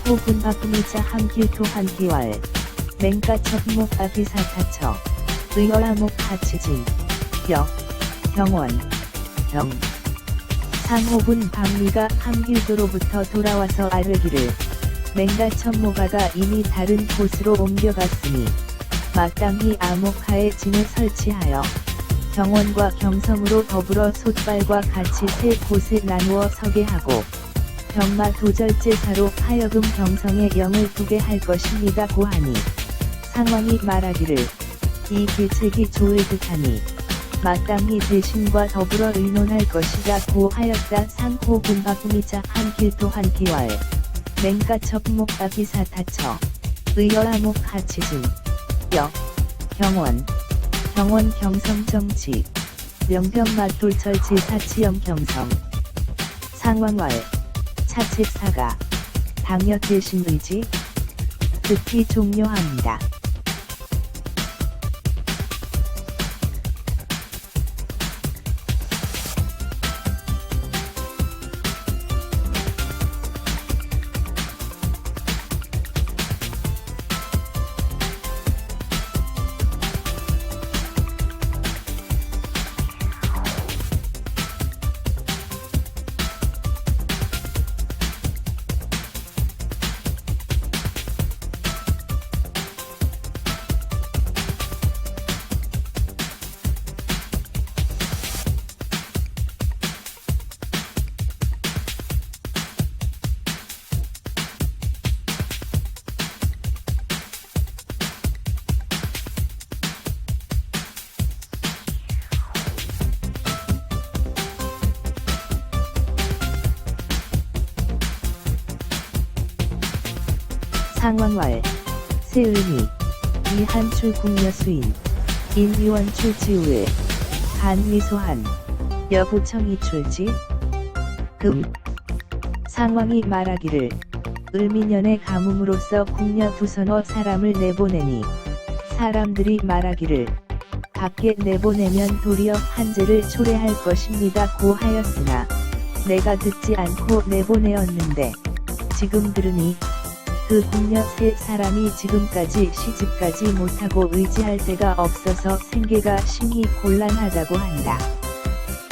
상호군 바꾸미자 함길토 한기왈 맹가 첩목 아비사타처 의어라목 하치진 역 경원 경 상호군 박리가 함길도로부터 돌아와서 아뢰기를 맹가 첩모가가 이미 다른 곳으로 옮겨갔으니 마땅히 아목하에 진을 설치하여 경원과 경성으로 더불어 솥발과 같이 세 곳에 나누어 서게 하고 병마 도절제사로 하여금 경성에 영을 두게 할 것입니다 고하니 상왕이 말하기를 이 계책이 좋을 듯하니 마땅히 대신과 더불어 의논할 것이다 고하였다. 상호군 바꾸미자 한길토 한기왈 맹가 첩목 아비사타처 의어라목 하치진 역 경원 경성정치 명병마돌철 제사치영 경성 상왕왈 차책사가 당여 대신 의지 듣기 종료합니다. 상왕왈 세을미 이한출 궁여수인 인위원 출지우에 간위소한 여부청이 출지 금 상왕이 말하기를 을미년의 가뭄으로써 궁녀 두서너 사람을 내보내니 사람들이 말하기를 밖에 내보내면 도리어 한재를 초래할 것입니다 고하였으나 내가 듣지 않고 내보내었는데 지금 들으니 그 궁녀 세 사람이 지금까지 시집가지 못하고 의지할 데가 없어서 생계가 심히 곤란하다고 한다.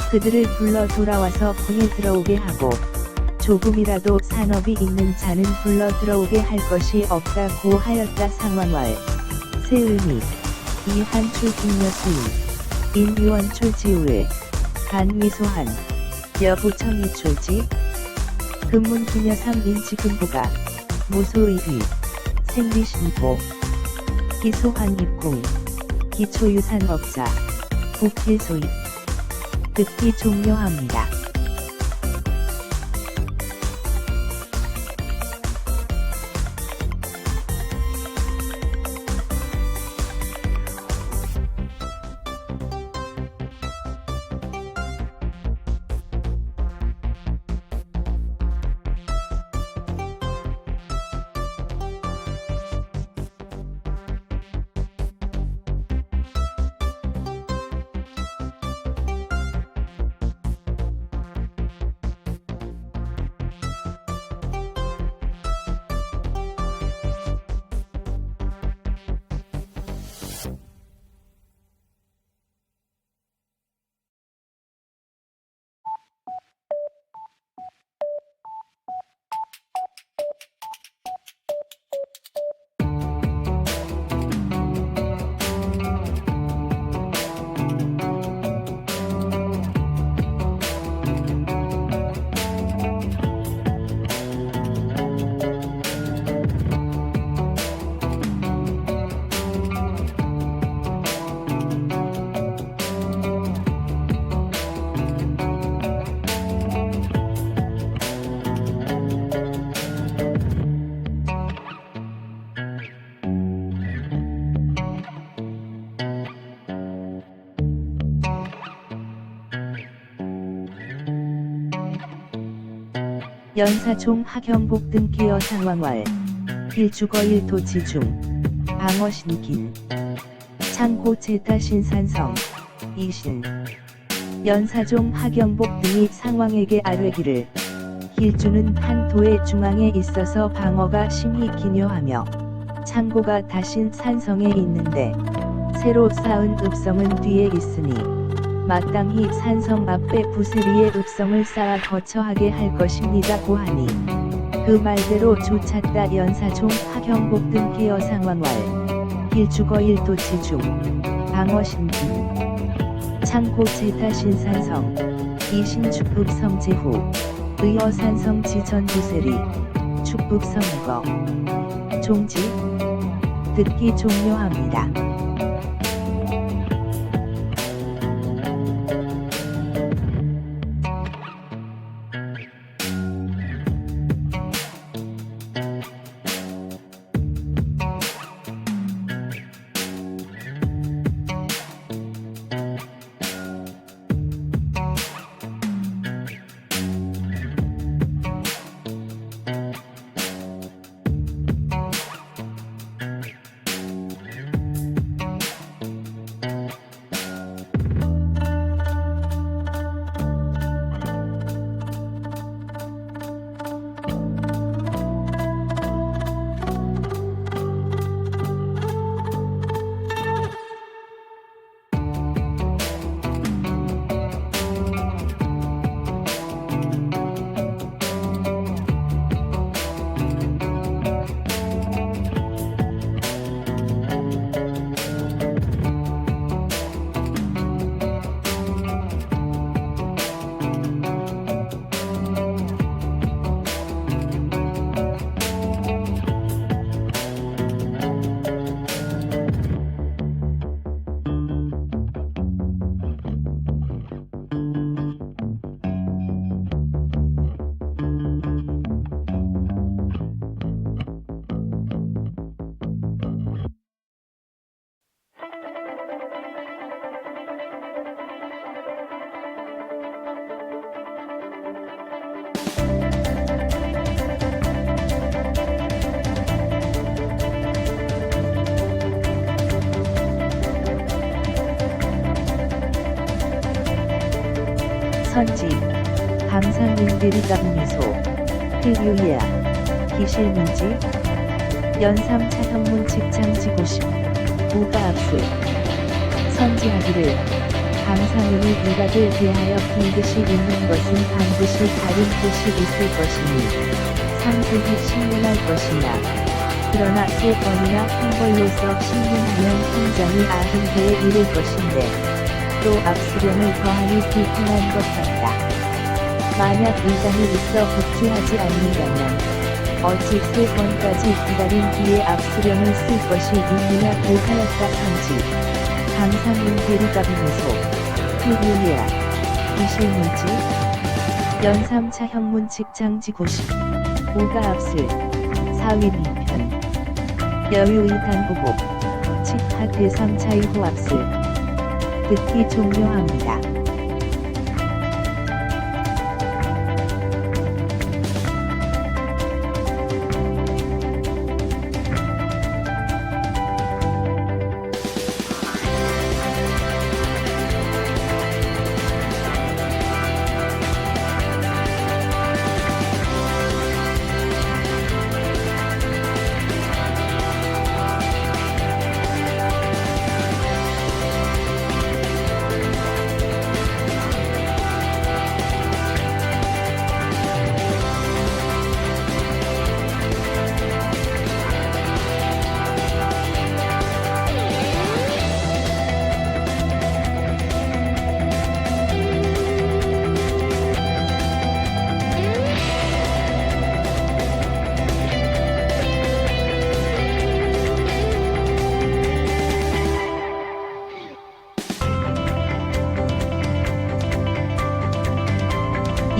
그들을 불러 돌아와서 궁에 들어오게 하고 조금이라도 산업이 있는 자는 불러 들어오게 할 것이 없다고 하였다. 상왕왈 세을미 이한출 궁녀수인 인위원 출지우에 간위소한 여부청이 출지 금문 궁녀삼 인치금부가 무소의휘 생리신포 기소한입궁 기초유산업자 국필소입 듣기 종료합니다. 연사총 하경복 등 계어 상왕왈 길주거일 도치중 방어신긴 창고 제타신산성 이신 연사종 하경복 등이 상왕에게 아뢰기를 일주는 한 도의 중앙에 있어서 방어가 심히 기묘하며 창고가 다신 산성에 있는데 새로 쌓은 읍성은 뒤에 있으니 마땅히 산성 앞에 부세리의 읍성을 쌓아 거처하게 할 것입니다 고하니 그 말대로 쫓았다. 연사종 하경복 등 계어 상왕왈 일주거 일도지중 방어신기 창고 제타신산성 이신축읍성 제후 의어산성 지전 부세리 축읍성거 종지 듣기 종료합니다. 선지 감상인들이감미소 필유야 기실문지 연삼차 현문 직장지고심 우가압수 선지하기를 감상인이 일각을 대하여 빈듯이 있는 것은 반드시 다른 뜻이 있을 것이니 상세히 신문할 것이나 그러나 3번이나 한 걸로서 신문하면 통장이 90개에 이를 것인데 또 압수령을 더하니 불편한 것 같다. 만약 일당이 있어 복주하지 않는다면 어찌 3번까지 기다린 뒤에 압수령을 쓸 것이 있느냐 고하였다. 선지 감상인 대리가비무소 필유야 기실문지 연삼차 현문 직장지고심 우가압술 사위 2편 여유의 단보복 직하 대삼차이호 압술 듣기 종료합니다.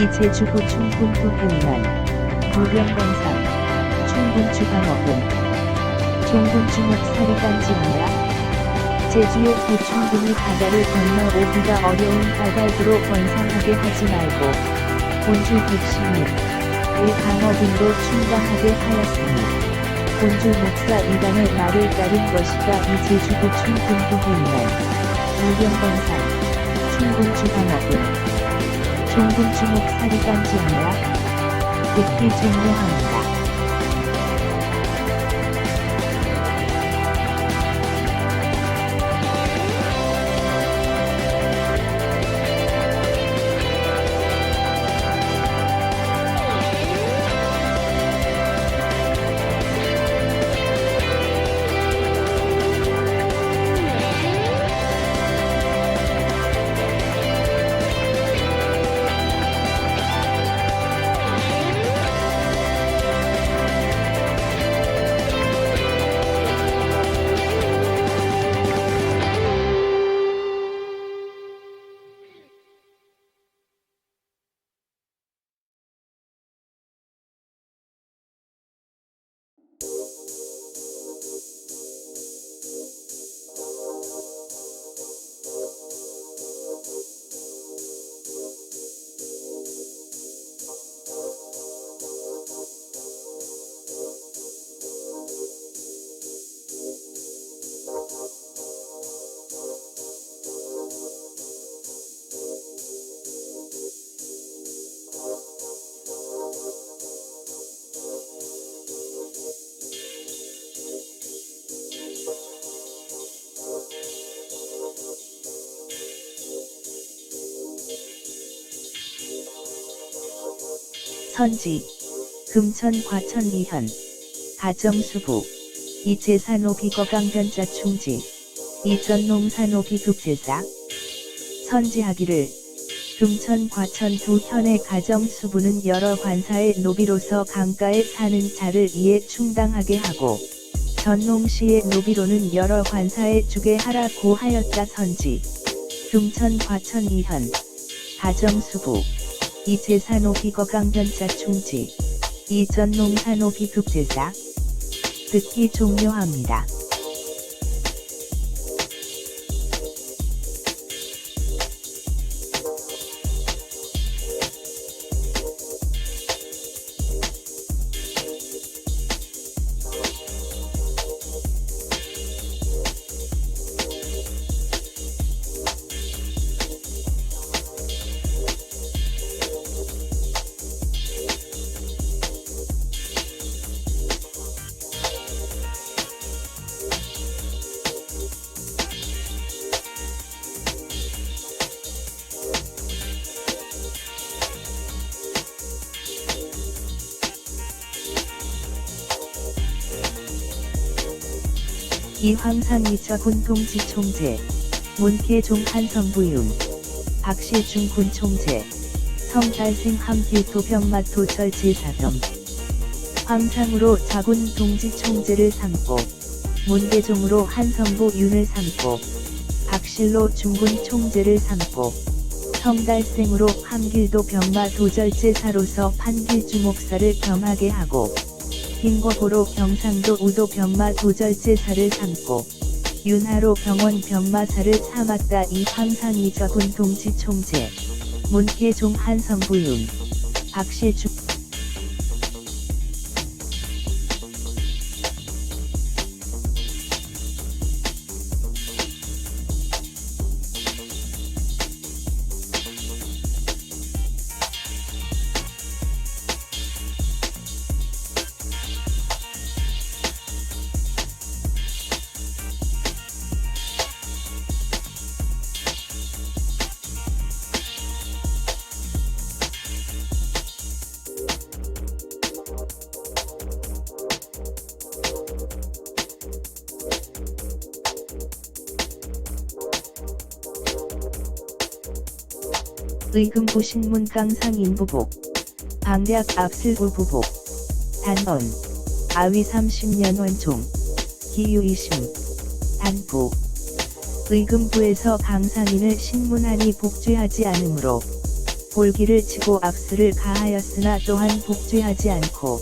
이제주구 충군도 해운한 무병건상 충군주방어군 종군주목 사리간지하야 제주의 두 충군이 바다를 건너 오기가 어려운 바다으로 번성하게 하지 말고 본주 116 강어군도 충당하게 하였으니 본주 목사 이단의 말을 따른 것이다. 이제주구 충군도 해운한 무병건상 충군주방어군 종군주목 사리간지하야 듣기 종료합니다. 선지, 금천 과천 이현, 가정수부, 이제산호 비거강 변자 충지, 이전농산호 비급제사. 선지하기를 금천 과천 두 현의 가정수부는 여러 관사의 노비로서 강가에 사는 자를 이에 충당하게 하고, 전농시의 노비로는 여러 관사에 주게 하라고 하였다. 선지, 금천 과천 이현, 가정수부, 이제산호 비거강 변자 충지, 이전농산호 비급제사. 듣기 종료합니다. 이황상 이처군 동지총재, 문계종 한성부윤, 박시중군 총재, 성달생 함길도 병마토 절제사겸. 황상으로 자군 동지총재를 삼고, 문계종으로 한성부 윤을 삼고, 박실로 중군 총재를 삼고, 성달생으로 함길도 병마 도절제사로서 판길주목사를 겸하게 하고, 흰고보로 경상도 우도 병마 도절제사를 삼고, 윤하로 병원 병마사를 삼았다. 이 황상 이저군 동지총재, 문계종 한성부윤, 박시중 의금부 신문강 상인부복, 방략 압슬부 부복, 단언, 아위 30년 원총, 기유 2심, 단부. 의금부에서 강상인을 신문하니 복죄하지 않으므로 볼기를 치고 압슬을 가하였으나 또한 복죄하지 않고,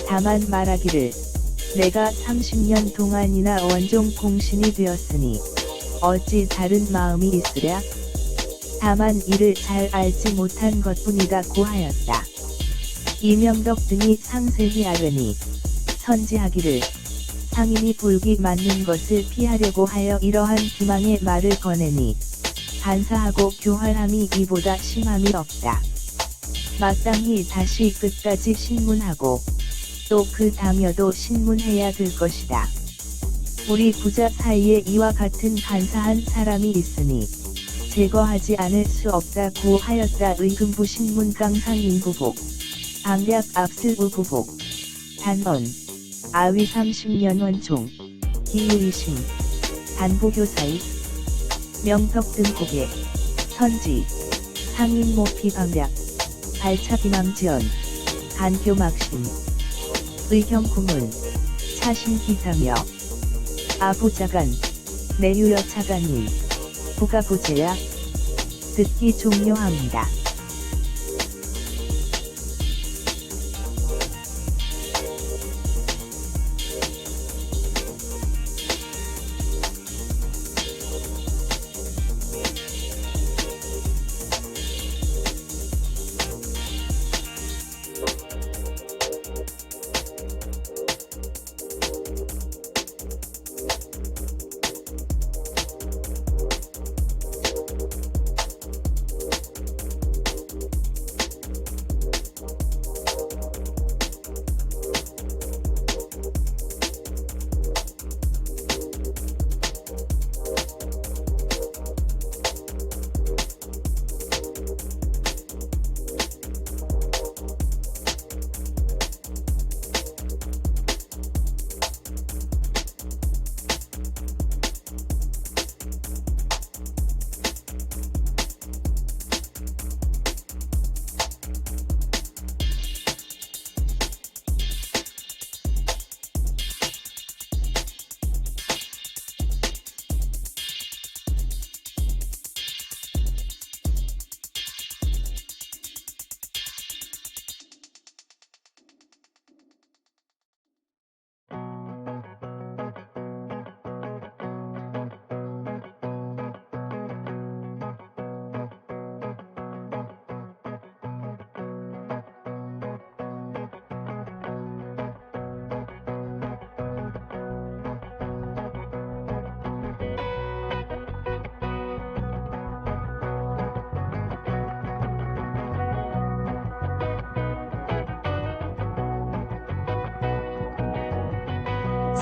다만 말하기를 내가 30년 동안이나 원종 공신이 되었으니 어찌 다른 마음이 있으랴? 다만 이를 잘 알지 못한 것뿐이다고 하였다. 이명덕 등이 상세히 아뢰니 선지하기를 상인이 볼기 맞는 것을 피하려고 하여 이러한 기망의 말을 거내니 간사하고 교활함이 이보다 심함이 없다. 마땅히 다시 끝까지 신문하고 또 그 당여도 신문해야 될 것이다. 우리 부자 사이에 이와 같은 간사한 사람이 있으니 제거하지 않을 수 없다고 하였다. 의금부 신문 강상인 부복, 방략 압슬우 부복, 단원, 아위 30년 원총, 기유 2심, 단부교사의 명덕 등고개, 선지, 상인 모피 방략, 발차 비망지연, 간교 막신, 의경 구문, 차신 기사며, 아부자간, 내유여 차관인, 부가부제약, 듣기 종료합니다.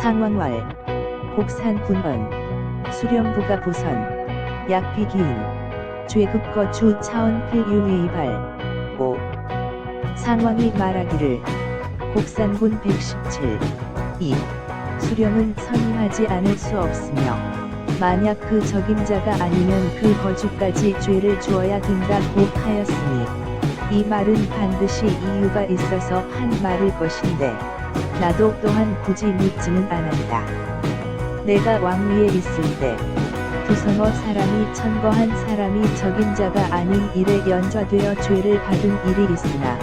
상왕왈, 곡산군원, 수령부가 부선, 약비기인, 죄급거주 차원 필유위발, 5. 상왕이 말하기를, 곡산군 117, 2. 수령은 선임하지 않을 수 없으며, 만약 그 적임자가 아니면 그 거주까지 죄를 주어야 된다고 하였으니, 이 말은 반드시 이유가 있어서 한 말일 것인데, 나도 또한 굳이 묻지는 않았다. 내가 왕위에 있을 때 두서너 사람이 천거한 사람이 적임자가 아닌 일에 연좌되어 죄를 받은 일이 있으나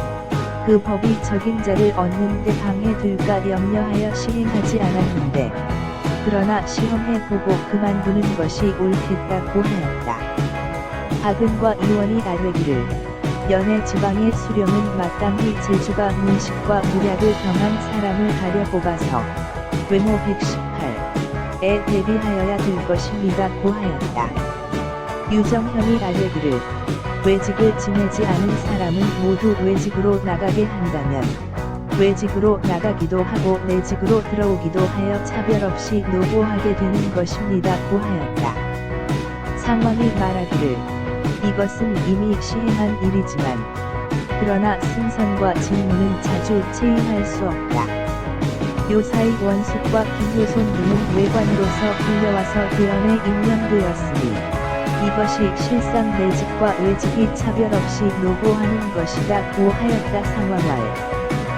그 법이 적임자를 얻는 데 방해될까 염려하여 시행하지 않았는데 그러나 시험해보고 그만두는 것이 옳겠다고 하였다. 하근과 이원이 아뢰기를 연해 지방의 수령은 마땅히 제주가 문식과 무략을 경한 사람을 가려 뽑아서 외모 118에 대비하여야 될 것입니다고 하였다. 유정현이 아뢰기를 외직을 지내지 않은 사람은 모두 외직으로 나가게 한다면 외직으로 나가기도 하고 내직으로 들어오기도 하여 차별 없이 노고하게 되는 것입니다고 하였다. 상왕이 말하기를 이것은 이미 시행한 일이지만 그러나 승선과 직무는 자주 체임할 수 없다. 요사이 원숙과 김효손 등은 외관으로서 불려와서 대원에 임명되었으니 이것이 실상 내직과 외직이 차별 없이 노고하는 것이다고 하였다. 상왕왈,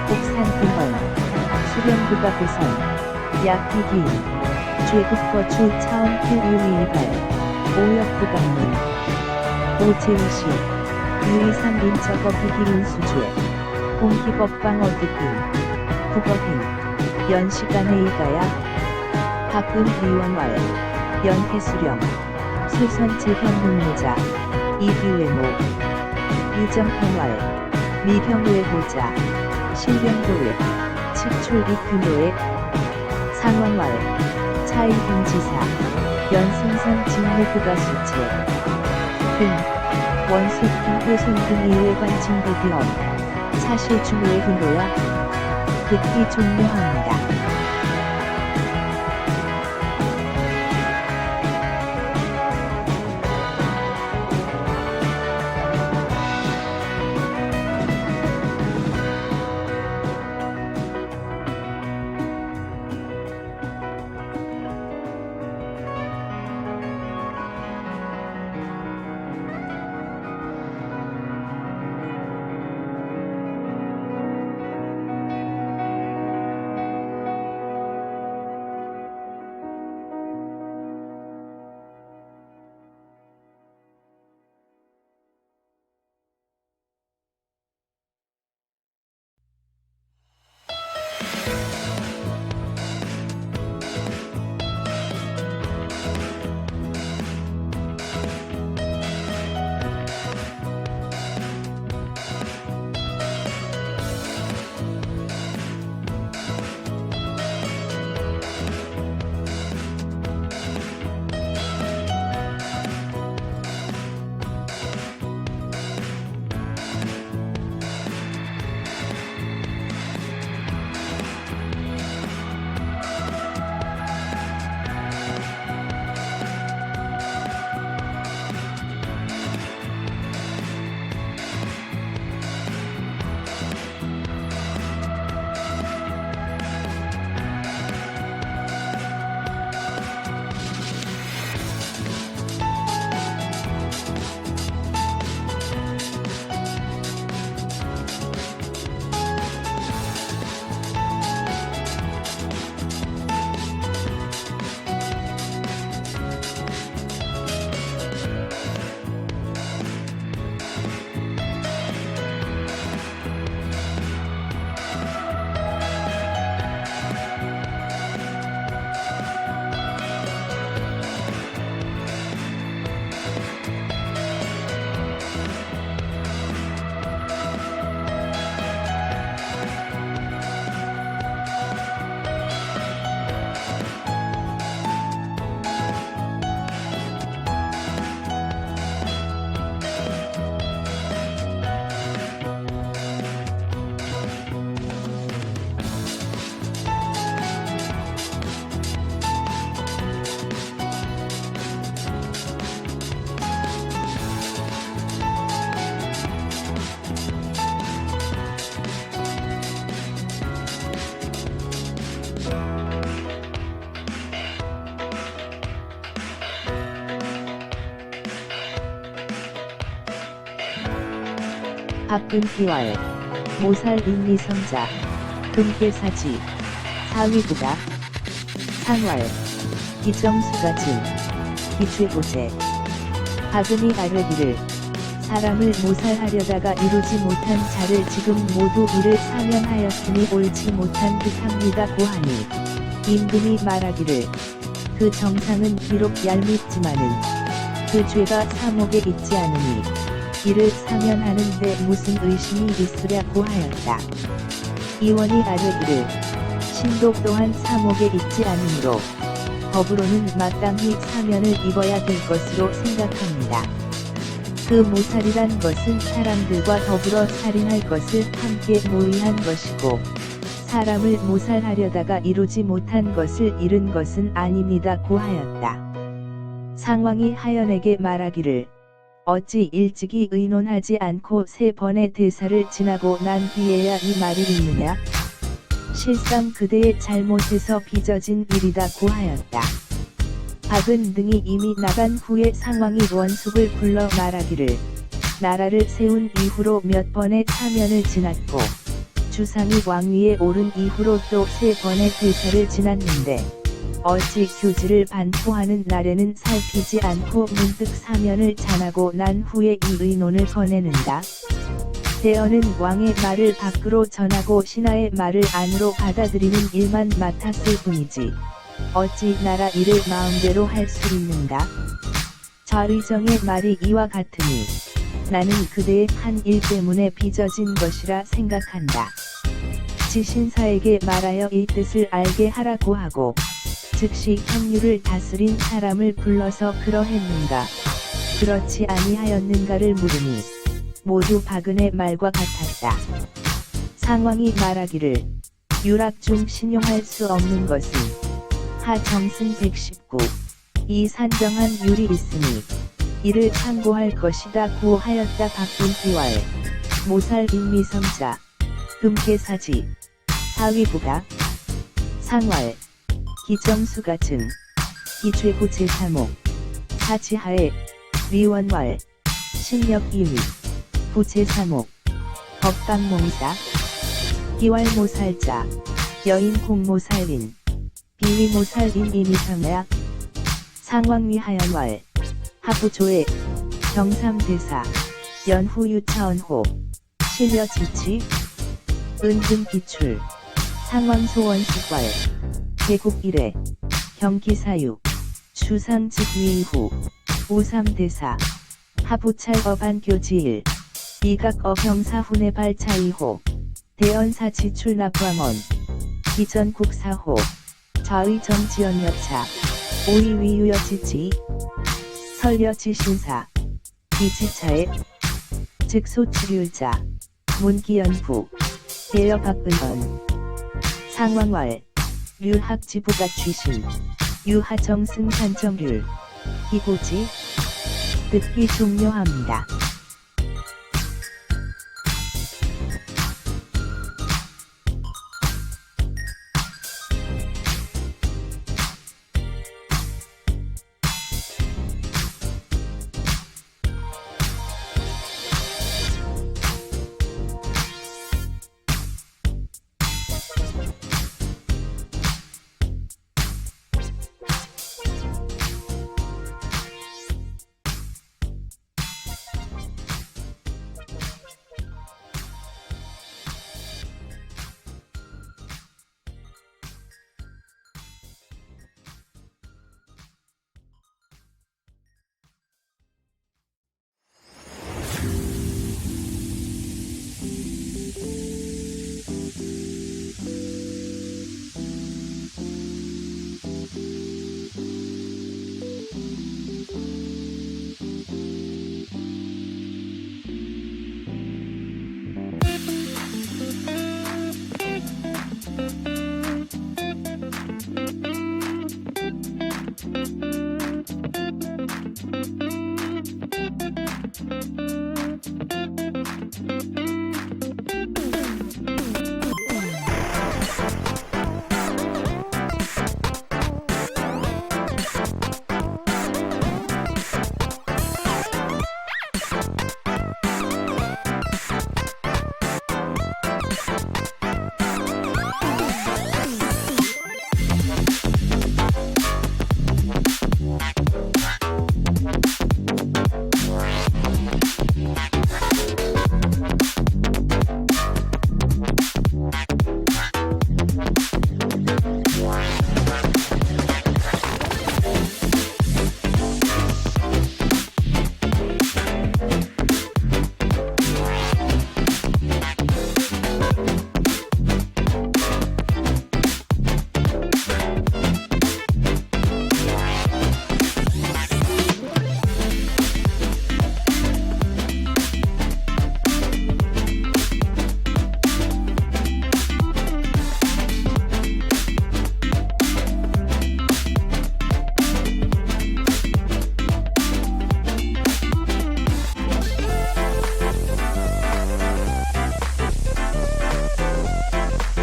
곡산군원, 수령부가 부선, 약비기인, 죄급거주 차원 필유위발, 오역부강문, 오재우시, 유의상 인적업 비기인 수죄, 공기법방 어드금, 국어행, 연시간의 이가야, 박금 위원왈, 연태수령, 수선재현문무자, 이기외모, 유정현왈, 미경외보자, 실령도회, 칙출이크노회, 상원왈, 차이행지사, 연승선 직무부가 수채 등 원수 김태손 등 이외 관칭 대기업 사실 중후의 분도와 급히 종료합니다. 박근희월 모살 인리성자 금괴사지 사위부가 상월 이정수가 진 기최고제 박은희 아뢰기를 사람을 모살하려다가 이루지 못한 자를 지금 모두 이를 사면하였으니 옳지 못한 듯합니다 고하니 임금이 말하기를 그 정상은 비록 얄밉지만은 그 죄가 사목에 있지 않으니 이를 사면하는데 무슨 의심이 있으랴고 하였다. 이원이 아뢰기를 신독 또한 사목에 있지 않으므로 법으로는 마땅히 사면을 입어야 될 것으로 생각합니다. 그 모살이란 것은 사람들과 더불어 살인할 것을 함께 모의한 것이고 사람을 모살하려다가 이루지 못한 것을 잃은 것은 아닙니다 고하였다. 상왕이 하연에게 말하기를 어찌 일찍이 의논하지 않고 3번의 대사를 지나고 난 뒤에야 이 말이 있느냐? 실상 그대의 잘못에서 빚어진 일이다 고하였다. 박은 등이 이미 나간 후에 상왕이 원숙을 불러 말하기를 나라를 세운 이후로 몇 번의 사면을 지났고 주상이 왕위에 오른 이후로 또 3번의 대사를 지났는데 어찌 교지를 반포하는 날에는 살피지 않고 문득 사면을 잔하고 난 후에 이 의논을 거내는다. 대언은 왕의 말을 밖으로 전하고 신하의 말을 안으로 받아들이는 일만 맡았을 뿐이지 어찌 나라 일을 마음대로 할 수 있는가? 좌의정의 말이 이와 같으니 나는 그대의 한 일 때문에 빚어진 것이라 생각한다. 지신사에게 말하여 이 뜻을 알게 하라고 하고 즉시 형류를 다스린 사람을 불러서 그러했는가. 그렇지 아니하였는가를 물으니 모두 박은의 말과 같았다. 상왕이 말하기를 유락 중 신용할 수 없는 것은 하정승 119 이 산정한 율이 있으니 이를 참고할 것이다 구하였다. 박분기왈 모살 인미성자 금계사지 사위부가 상왈 기정수가 증 기죄부 제3호 사지하에 리원왈 신력 2위 부제3호 법방몽사 기왈모살자 여인 공모살인 비위모살인 이미상약 상왕위하연왈 하부조회 경삼대사 연후유차언호 실려지치 은금기출 상왕소원식왈 개국 이래 경기사육 추상직위이후 우삼대사 하부찰어반교지일 이각어병사훈의 발차이호 대연사 지출납광원 기전국사호 좌의정지연여차 오이위유여지지 설여지신사 이지차에 즉소치률자 문기연부 대여박은원 상왕왈 류학지부가 취신 유하정승 산정률 이고지 듣기 종료합니다.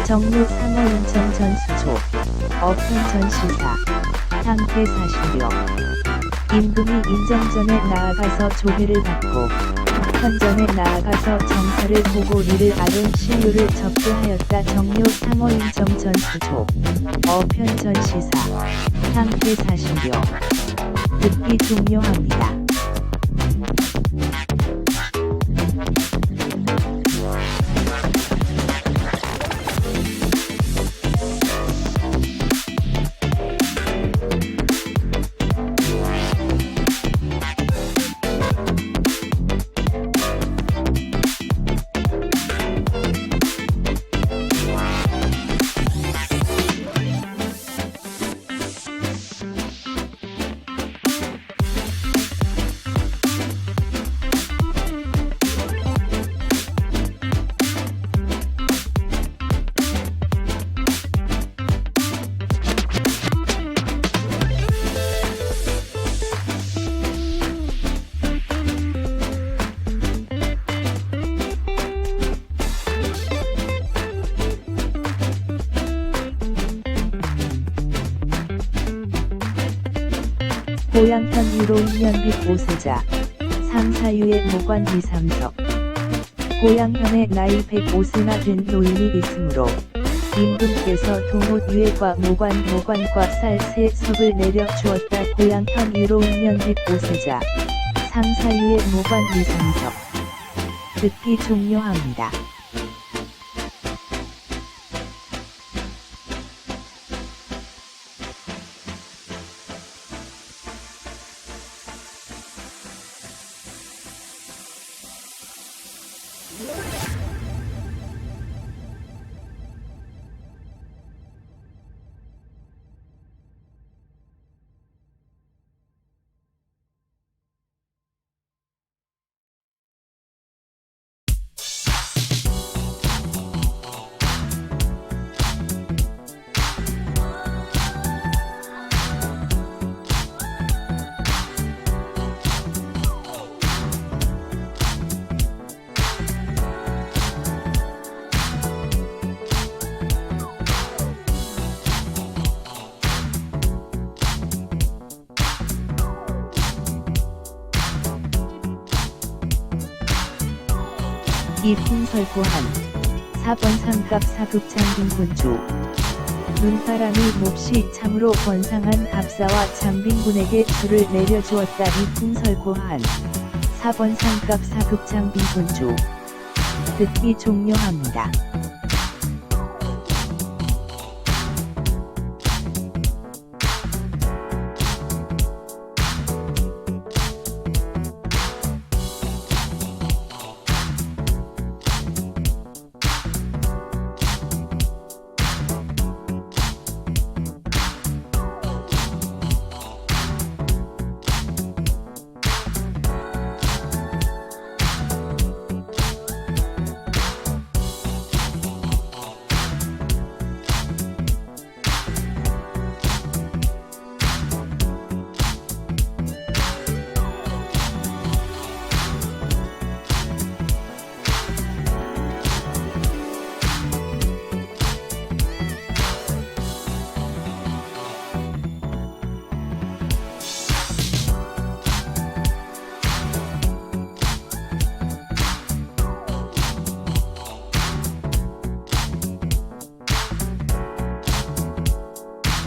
정로 상어 인천 전수조 어편 전시사 상태 40여 임금이 인정전에 나아가서 조회를 받고 현전에 나아가서 정사를 보고 이를 아는 신료를 접수하였다. 정료 상어 인정 전수조 어편 전시사 상태 40여 듣기 종료합니다. 고양현 유로인 연빛 5세자 상사유의 모관 이삼석 고양현의 나이 105세나 된 노인이 있으므로 임금께서 동옷 위에과 모관과 쌀 3섭을 내려 주었다. 고양현 유로인 연빛 5세자 상사유의 모관 이삼석 듣기 종료합니다. 이풍설고한 4번 상갑 사극장빈군주 눈바람이 몹시 참으로 번상한 갑사와 장빈군에게 주를 내려주었다. 이풍설고한 4번 상갑 사극장빈군주 듣기 종료합니다.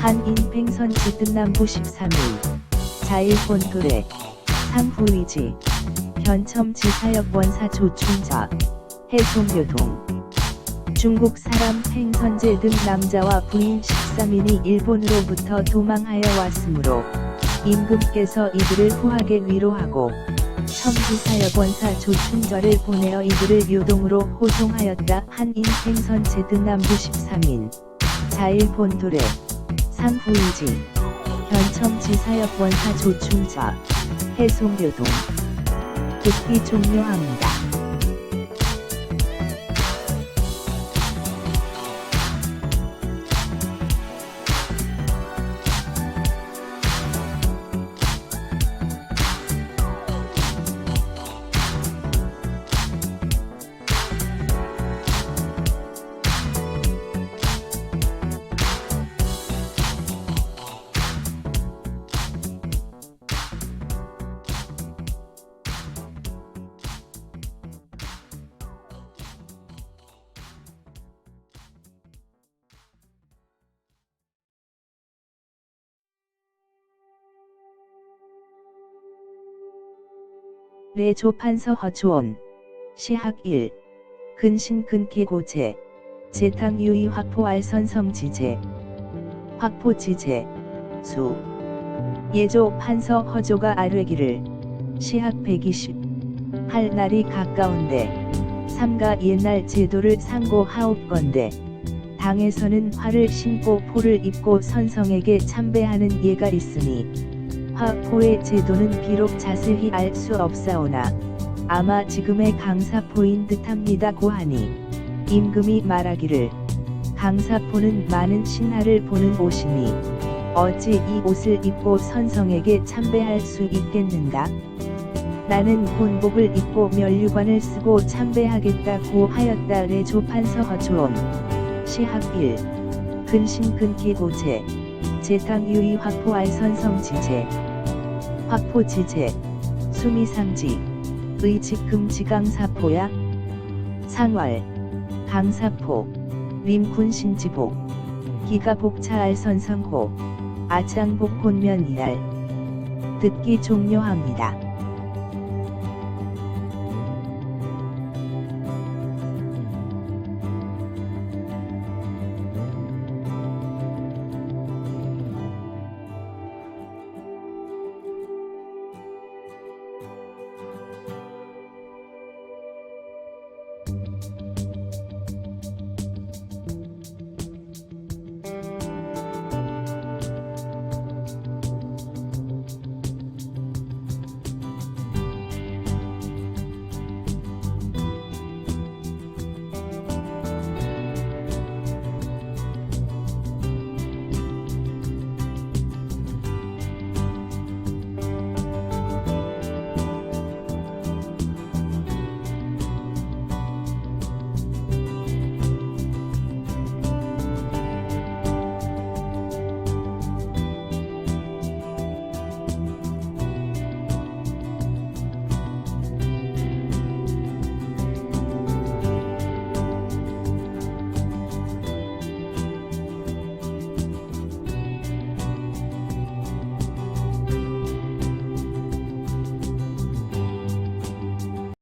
한인팽선 지뜬남부 13일 자일본도래 상후위지 현첨지사역 원사 조충자 해송교동 중국 사람 팽선제 등 남자와 부인 13인이 일본으로부터 도망하여 왔으므로 임금께서 이들을 후하게 위로하고 첨지사역 원사 조충저를 보내어 이들을 요동으로 호송하였다. 한인팽선 제등남부 13인 자일본도래 상후위지 현첨지사역 원사 조충자 해송교동 듣기 종료합니다. 레조판서 허초원 시학 1 근신근계고제 제탕유의 확포알선성지제 확포지제 수 예조 판서 허조가 아뢰기를 시학 120 할 날이 가까운데 삼가 옛날 제도를 상고하옵건대 당에서는 화를 신고 포를 입고 선성에게 참배하는 예가 있으니 화포의 제도는 비록 자세히 알 수 없사오나 아마 지금의 강사포인 듯합니다. 고하니 임금이 말하기를 강사포는 많은 신하를 보는 옷이니 어찌 이 옷을 입고 선성에게 참배할 수 있겠는가? 나는 본복을 입고 면류관을 쓰고 참배하겠다고 하였다. 레조판서 허초원 시학 1 근신근계고제 제탕유의 확포알 선성지제 화포지제, 수미상지, 의직금지강사포야, 상월, 강사포, 림군신지복, 기가복차알선성호, 아장복곤면이알. 듣기 종료합니다.